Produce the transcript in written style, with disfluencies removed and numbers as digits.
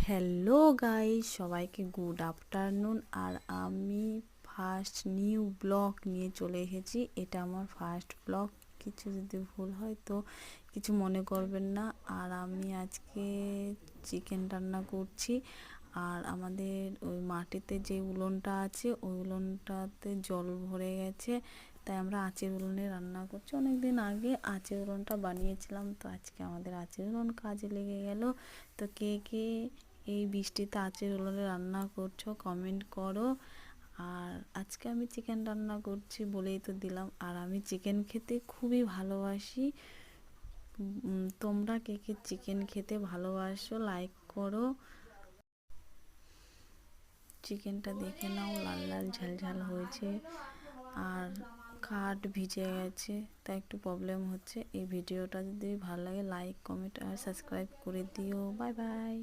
Hello guys, সবাইকে good afternoon. আর আমি first new blog নিয়ে চলে এসেছি। এটা আমার ফার্স্ট ব্লগ। কিছু যদি ভুল হয় তো কিছু মনে করবেন না। আর আমি আজকে চিকেন রান্না করছি। আর আমাদের ওই মাটিতে যে উনুনটা আছে ওই উনুনটাতে জল ভরে গেছে, তাই আমরা আঁচের উনুনে রান্না করছি। অনেক দিন আগে আঁচের উনুনটা বানিয়েছিলাম, তো আজকে আমাদের আঁচের উনুন কাজে লেগে গেল। তো কে কে এই বৃষ্টিতে আঁচের উনুনে রান্না করছো কমেন্ট করো। আর আজকে আমি চিকেন রান্না করছি বলেই তো দিলাম। আর আমি চিকেন খেতে খুবই ভালোবাসি। তোমরা কে কে চিকেন খেতে ভালোবাসো লাইক করো। চিকেনটা দেখে নাও, লাল লাল ঝাল ঝাল হয়েছে আর কাঠ ভিজে গেছে, তাই একটু প্রবলেম হচ্ছে। এই ভিডিওটা যদি ভালো লাগে লাইক কমেন্ট আর সাবস্ক্রাইব করে দিও। Bye bye.